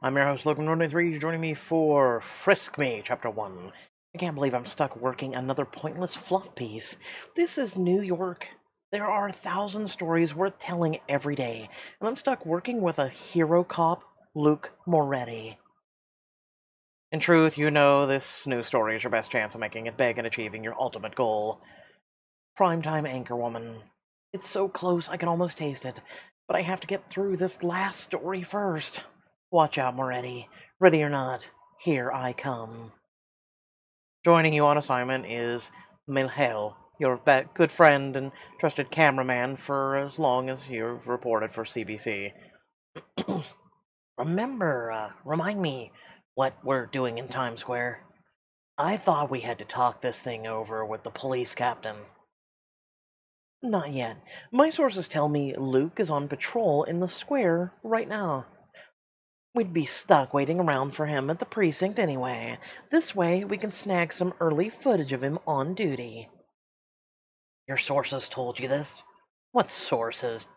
I'm your host, Luc Moretti. You're joining me for Frisk Me, Chapter 1. I can't believe I'm stuck working another pointless fluff piece. This is New York. There are 1,000 stories worth telling every day, and I'm stuck working with a hero cop, Luc Moretti. In truth, you know this news story is your best chance of making it big and achieving your ultimate goal. Primetime anchorwoman. It's so close I can almost taste it, but I have to get through this last story first. Watch out, Moretti. Ready or not, here I come. Joining you on assignment is Milhel, your good friend and trusted cameraman for as long as you've reported for CBC. Remind me what we're doing in Times Square. I thought we had to talk this thing over with the police captain. Not yet. My sources tell me Luke is on patrol in the square right now. We'd be stuck waiting around for him at the precinct anyway. This way, we can snag some early footage of him on duty. Your sources told you this? What sources?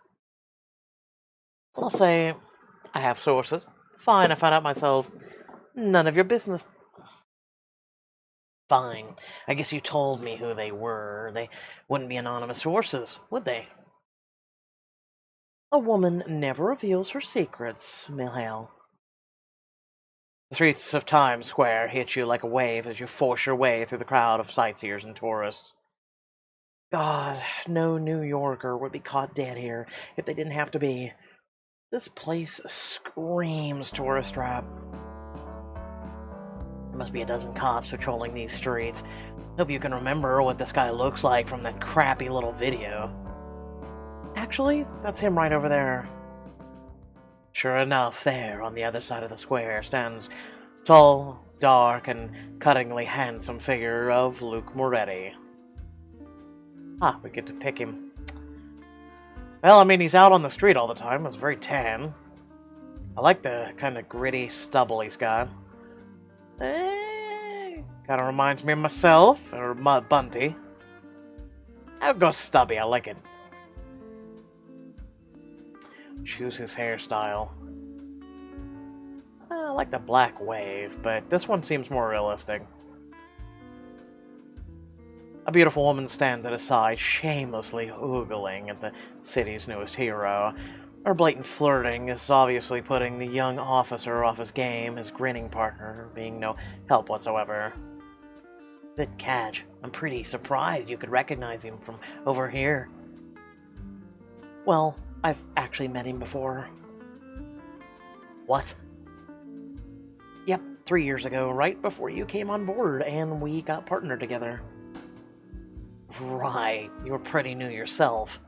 I'll say I have sources. Fine, I found out myself. None of your business. Fine. I guess you told me who they were. They wouldn't be anonymous sources, would they? A woman never reveals her secrets, Milhail. The streets of Times Square hit you like a wave as you force your way through the crowd of sightseers and tourists. God, no New Yorker would be caught dead here if they didn't have to be. This place screams tourist trap. There must be a dozen cops patrolling these streets. Hope you can remember what this guy looks like from that crappy little video. Actually, that's him right over there. Sure enough, there, on the other side of the square, stands tall, dark, and cuttingly handsome figure of Luc Moretti. Ah, we get to pick him. Well, I mean, he's out on the street all the time. It's very tan. I like the kind of gritty stubble he's got. Kind of reminds me of myself, or Mud Bunty. I'll go stubby, I like it. Choose his hairstyle. I like the black wave, but this one seems more realistic. A beautiful woman stands at his side, shamelessly oogling at the city's newest hero. Her blatant flirting is obviously putting the young officer off his game, his grinning partner being no help whatsoever. Good catch. I'm pretty surprised you could recognize him from over here. Well, I've actually met him before. What? Yep, 3 years ago, right before you came on board, and we got partnered together. Right, you were pretty new yourself.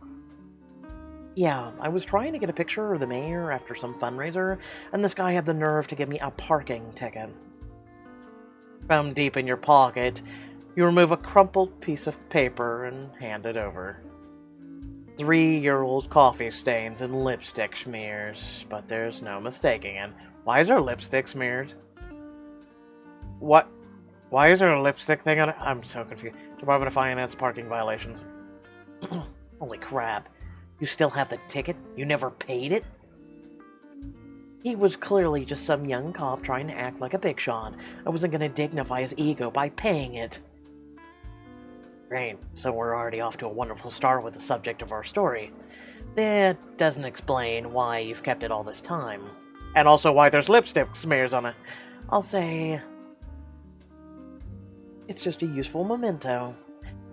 Yeah, I was trying to get a picture of the mayor after some fundraiser, and this guy had the nerve to give me a parking ticket. From deep in your pocket, you remove a crumpled piece of paper and hand it over. 3-year-old coffee stains and lipstick smears, but there's no mistaking it. Why is her lipstick smeared? What? Why is there a lipstick thing on it? I'm so confused. Department of Finance parking violations. Holy crap. You still have the ticket? You never paid it? He was clearly just some young cop trying to act like a big shot. I wasn't going to dignify his ego by paying it. Great, so we're already off to a wonderful start with the subject of our story. That doesn't explain why you've kept it all this time. And also why there's lipstick smears on it. I'll say it's just a useful memento.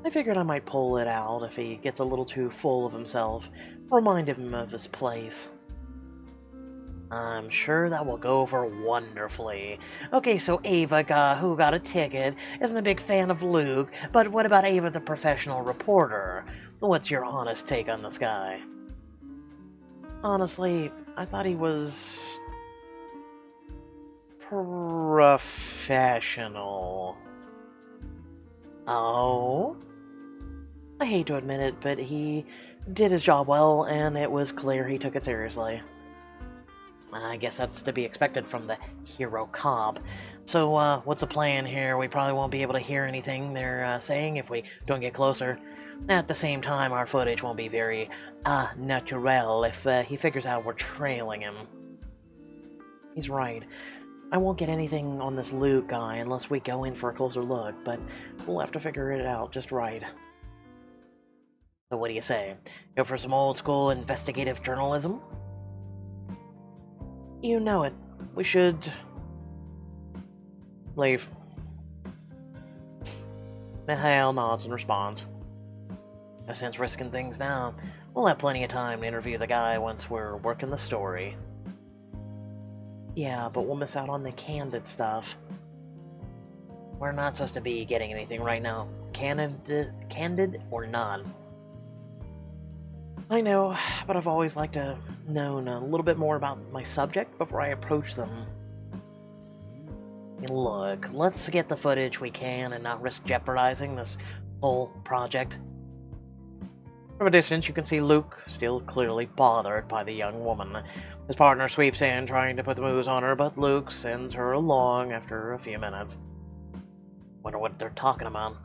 I figured I might pull it out if he gets a little too full of himself. Remind him of his place. I'm sure that will go over wonderfully. Okay, so Ava, who got a ticket, isn't a big fan of Luke, but what about Ava the professional reporter? What's your honest take on this guy? Honestly, I thought he was professional. Oh? I hate to admit it, but he did his job well, and it was clear he took it seriously. I guess that's to be expected from the hero cop. So, what's the plan here? We probably won't be able to hear anything they're saying if we don't get closer. At the same time, our footage won't be very, naturel if he figures out we're trailing him. He's right. I won't get anything on this Luke guy unless we go in for a closer look, but we'll have to figure it out just right. So what do you say? Go for some old school investigative journalism? You know it. We should... leave. Mihail nods and responds. No sense risking things now. We'll have plenty of time to interview the guy once we're working the story. Yeah, but we'll miss out on the candid stuff. We're not supposed to be getting anything right now. Candid or not. I know, but I've always liked to know a little bit more about my subject before I approach them. Look, let's get the footage we can and not risk jeopardizing this whole project. From a distance, you can see Luke, still clearly bothered by the young woman. His partner sweeps in, trying to put the moves on her, but Luke sends her along after a few minutes. Wonder what they're talking about.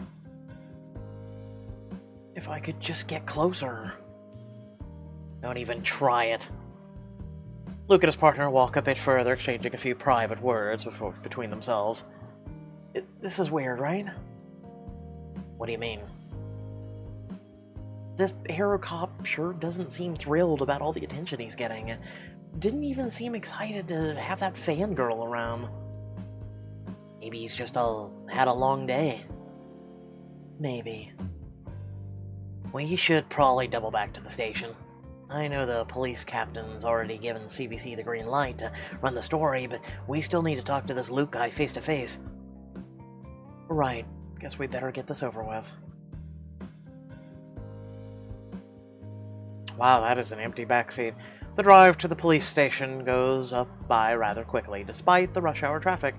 If I could just get closer. Don't even try it. Luke and his partner walk a bit further, exchanging a few private words between themselves. This is weird, right? What do you mean? This hero cop sure doesn't seem thrilled about all the attention he's getting. Didn't even seem excited to have that fangirl around. Maybe he's just had a long day. Maybe. We should probably double back to the station. I know the police captain's already given CBC the green light to run the story, but we still need to talk to this Luke guy face to face. Right. Guess we better get this over with. Wow, that is an empty backseat. The drive to the police station goes up by rather quickly, despite the rush hour traffic.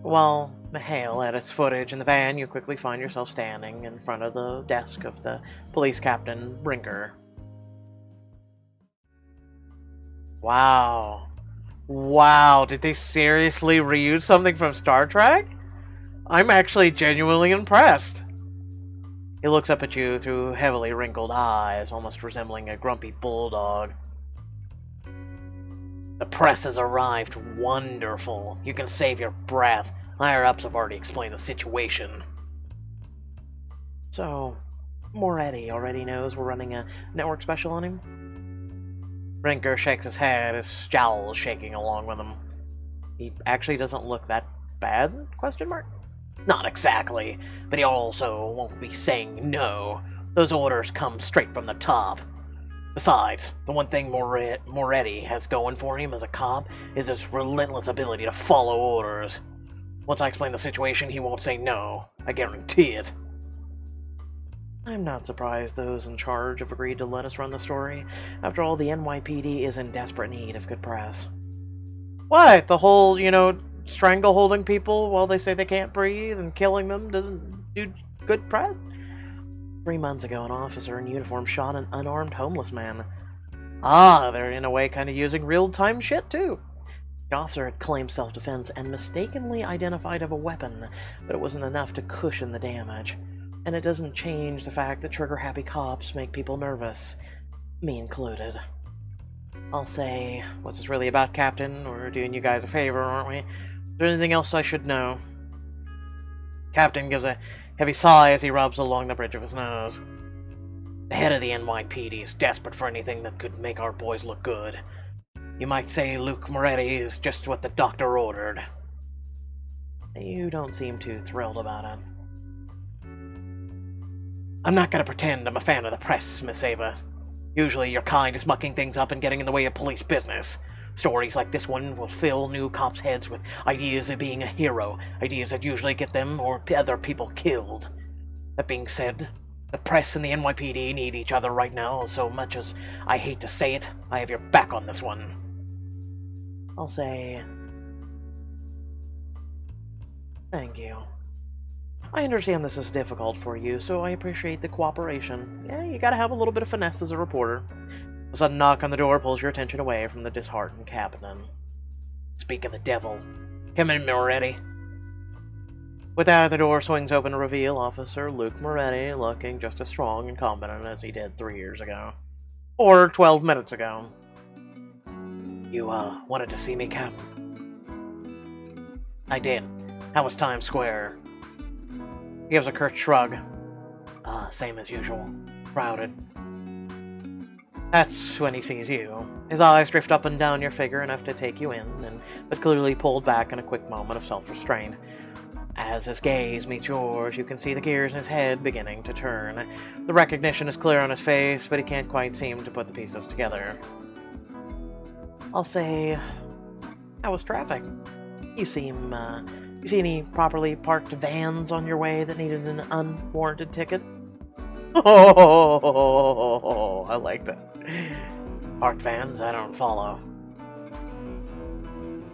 While Mihail edits footage in the van, you quickly find yourself standing in front of the desk of the police captain, Brinker. Wow. Wow, did they seriously reuse something from Star Trek? I'm actually genuinely impressed. He looks up at you through heavily wrinkled eyes, almost resembling a grumpy bulldog. The press has arrived. Wonderful. You can save your breath. Higher-ups have already explained the situation. So, Moretti already knows we're running a network special on him? Brinker shakes his head, his jowls shaking along with him. He actually doesn't look that bad? Question mark? Not exactly, but he also won't be saying no. Those orders come straight from the top. Besides, the one thing Moretti has going for him as a cop is his relentless ability to follow orders. Once I explain the situation, he won't say no. I guarantee it. I'm not surprised those in charge have agreed to let us run the story. After all, the NYPD is in desperate need of good press. What? The whole, strangle-holding people while they say they can't breathe and killing them doesn't do good press? 3 months ago, an officer in uniform shot an unarmed homeless man. Ah, they're in a way kind of using real-time shit, too. The officer had claimed self-defense and mistakenly identified of a weapon, but it wasn't enough to cushion the damage. And it doesn't change the fact that trigger-happy cops make people nervous, me included. I'll say, what's this really about, Captain? We're doing you guys a favor, aren't we? Is there anything else I should know? Captain gives a heavy sigh as he rubs along the bridge of his nose. The head of the NYPD is desperate for anything that could make our boys look good. You might say Luc Moretti is just what the doctor ordered. You don't seem too thrilled about it. I'm not going to pretend I'm a fan of the press, Miss Ava. Usually your kind is mucking things up and getting in the way of police business. Stories like this one will fill new cops' heads with ideas of being a hero, ideas that usually get them or other people killed. That being said, the press and the NYPD need each other right now, so much as I hate to say it, I have your back on this one. I'll say... thank you. I understand this is difficult for you, so I appreciate the cooperation. Yeah, you gotta have a little bit of finesse as a reporter. A sudden knock on the door pulls your attention away from the disheartened captain. Speak of the devil. Come in, Moretti. With that, the door swings open to reveal Officer Luc Moretti, looking just as strong and competent as he did 3 years ago. Or 12 minutes ago. You, wanted to see me, Cap? I did. How was Times Square? He gives a curt shrug. Same as usual. Crowded. That's when he sees you. His eyes drift up and down your figure enough to take you in, but clearly pulled back in a quick moment of self-restraint. As his gaze meets yours, you can see the gears in his head beginning to turn. The recognition is clear on his face, but he can't quite seem to put the pieces together. I'll say, how was traffic? You see any properly parked vans on your way that needed an unwarranted ticket? Oh, I like that. Parked vans, I don't follow.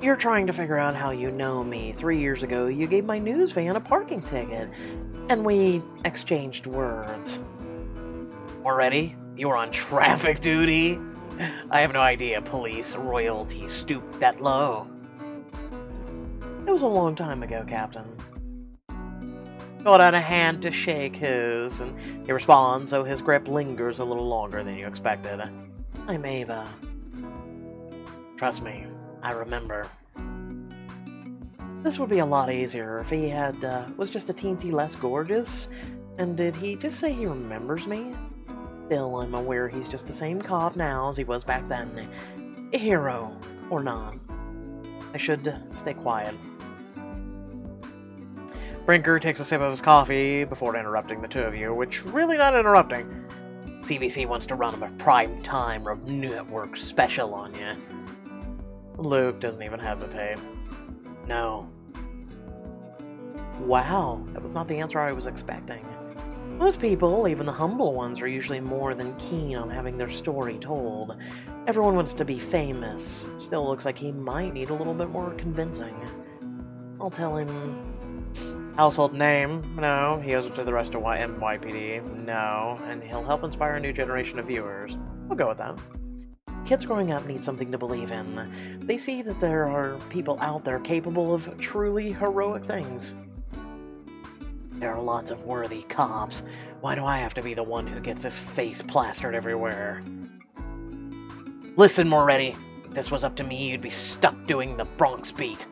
You're trying to figure out how you know me. 3 years ago, you gave my news van a parking ticket, and we exchanged words. Already? You were on traffic duty? I have no idea police royalty stooped that low. It was a long time ago, Captain. Got out a hand to shake his, and he responds, though his grip lingers a little longer than you expected. I'm Ava. Trust me, I remember. This would be a lot easier if he was just a teensy less gorgeous. And did he just say he remembers me? Still, I'm aware he's just the same cop now as he was back then. A hero, or not. I should stay quiet. Brinker takes a sip of his coffee before interrupting the two of you, which really not interrupting. CBC wants to run a prime time network special on you. Luke doesn't even hesitate. No. Wow, that was not the answer I was expecting. Most people, even the humble ones, are usually more than keen on having their story told. Everyone wants to be famous. Still looks like he might need a little bit more convincing. I'll tell him... Household name? No. He owes it to the rest of NYPD? No. And he'll help inspire a new generation of viewers. We'll go with that. Kids growing up need something to believe in. They see that there are people out there capable of truly heroic things. There are lots of worthy cops. Why do I have to be the one who gets his face plastered everywhere? Listen, Moretti. If this was up to me, you'd be stuck doing the Bronx beat,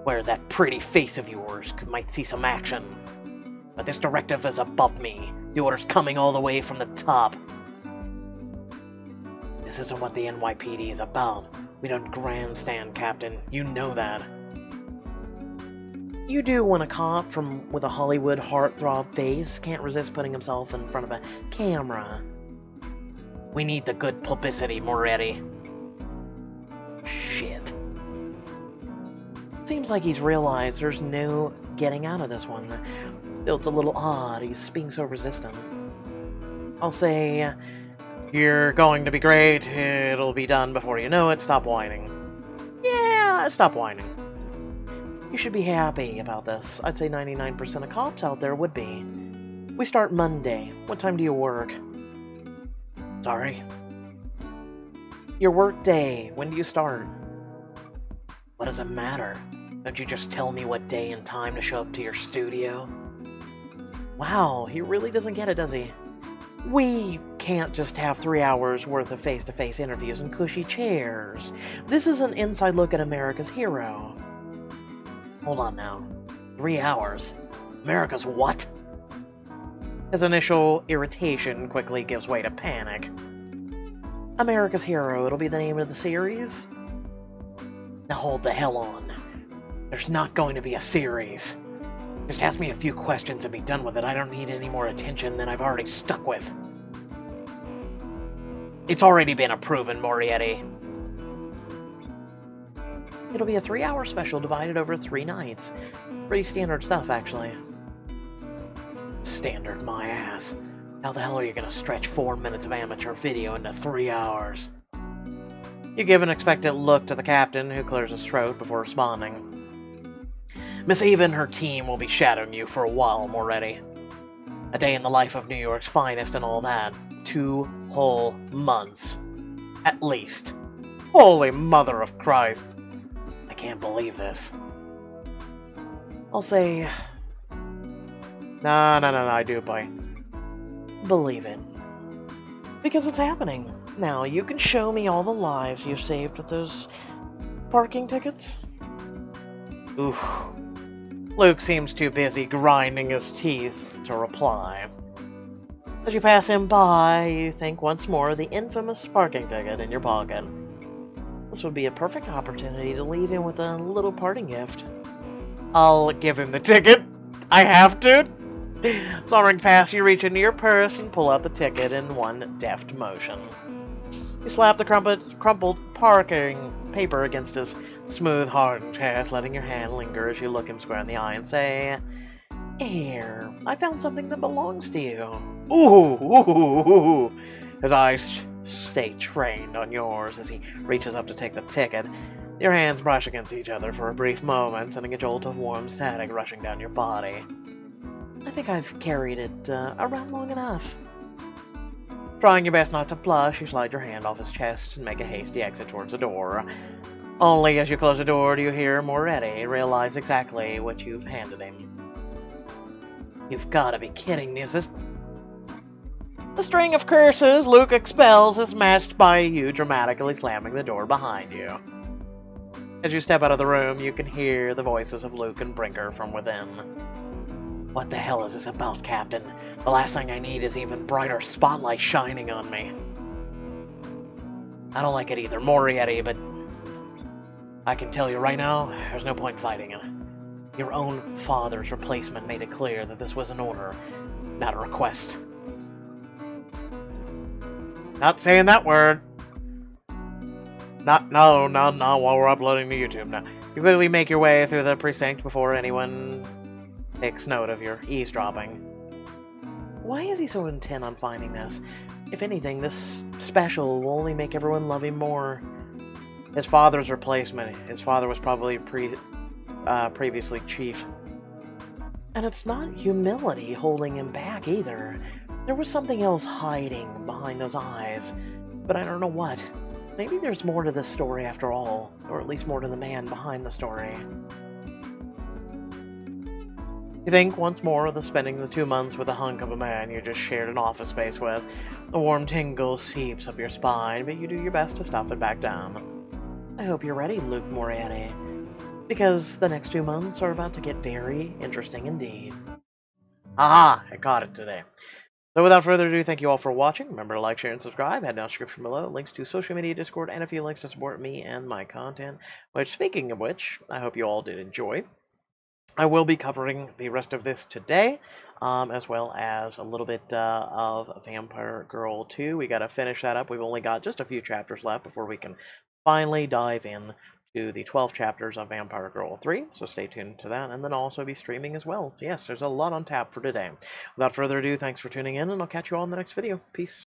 where that pretty face of yours might see some action. But this directive is above me. The order's coming all the way from the top. This isn't what the NYPD is about. We don't grandstand, Captain. You know that. You do when a cop with a Hollywood heartthrob face can't resist putting himself in front of a camera. We need the good publicity, Moretti. Shit. Seems like he's realized there's no getting out of this one. Still, it's a little odd he's being so resistant. I'll say, you're going to be great. It'll be done before you know it. Stop whining. Yeah, stop whining. You should be happy about this. I'd say 99% of cops out there would be. We start Monday. What time do you work? Sorry? Your work day. When do you start? What does it matter? Don't you just tell me what day and time to show up to your studio? Wow, he really doesn't get it, does he? We can't just have 3 hours worth of face-to-face interviews in cushy chairs. This is an inside look at America's hero. Hold on now. 3 hours? America's what? His initial irritation quickly gives way to panic. America's Hero, it'll be the name of the series? Now hold the hell on. There's not going to be a series. Just ask me a few questions and be done with it. I don't need any more attention than I've already stuck with. It's already been approved, Moretti. It'll be a 3-hour special divided over 3 nights. Pretty standard stuff, actually. Standard my ass. How the hell are you gonna stretch 4 minutes of amateur video into 3 hours? You give an expectant look to the captain, who clears his throat before responding. Miss Eva and her team will be shadowing you for a while, Moretti. A day in the life of New York's finest and all that. 2 whole months. At least. Holy Mother of Christ. I can't believe this. I'll say... No, I do, boy. Believe it. Because it's happening. Now, you can show me all the lives you've saved with those parking tickets? Oof. Luke seems too busy grinding his teeth to reply. As you pass him by, you think once more of the infamous parking ticket in your pocket. This would be a perfect opportunity to leave him with a little parting gift. I'll give him the ticket. I have to. Sauntering past, you reach into your purse and pull out the ticket in one deft motion. You slap the crumpled parking paper against his smooth, hardened chest, letting your hand linger as you look him square in the eye and say, "Here, I found something that belongs to you." Ooh. His eyes stay trained on yours as he reaches up to take the ticket. Your hands brush against each other for a brief moment, sending a jolt of warm static rushing down your body. I think I've carried it around long enough. Trying your best not to blush, you slide your hand off his chest and make a hasty exit towards the door. Only as you close the door do you hear Moretti realize exactly what you've handed him. You've got to be kidding me, is this... The string of curses Luke expels is matched by you dramatically slamming the door behind you. As you step out of the room, you can hear the voices of Luke and Brinker from within. What the hell is this about, Captain? The last thing I need is even brighter spotlight shining on me. I don't like it either, Moretti, but I can tell you right now, there's no point fighting it. Your own father's replacement made it clear that this was an order, not a request. Not saying that word. No, while we're uploading to YouTube now. You quickly make your way through the precinct before anyone takes note of your eavesdropping. Why is he so intent on finding this? If anything, this special will only make everyone love him more. His father's replacement. His father was probably previously chief. And it's not humility holding him back either. There was something else hiding behind those eyes, but I don't know what. Maybe there's more to this story after all, or at least more to the man behind the story. You think once more of spending the 2 months with a hunk of a man you just shared an office space with. A warm tingle seeps up your spine, but you do your best to stuff it back down. I hope you're ready, Luc Moretti, because the next 2 months are about to get very interesting indeed. Aha! I caught it today. So without further ado, thank you all for watching. Remember to like, share, and subscribe. Head down in the description below. Links to social media, Discord, and a few links to support me and my content. Which, speaking of which, I hope you all did enjoy. I will be covering the rest of this today, as well as a little bit of Vampire Girl 2. We got to finish that up. We've only got just a few chapters left before we can finally dive in to the 12 chapters of Vampire Girl 3, so stay tuned to that, and then I'll also be streaming as well. Yes, there's a lot on tap for today. Without further ado, thanks for tuning in, and I'll catch you all in the next video. Peace.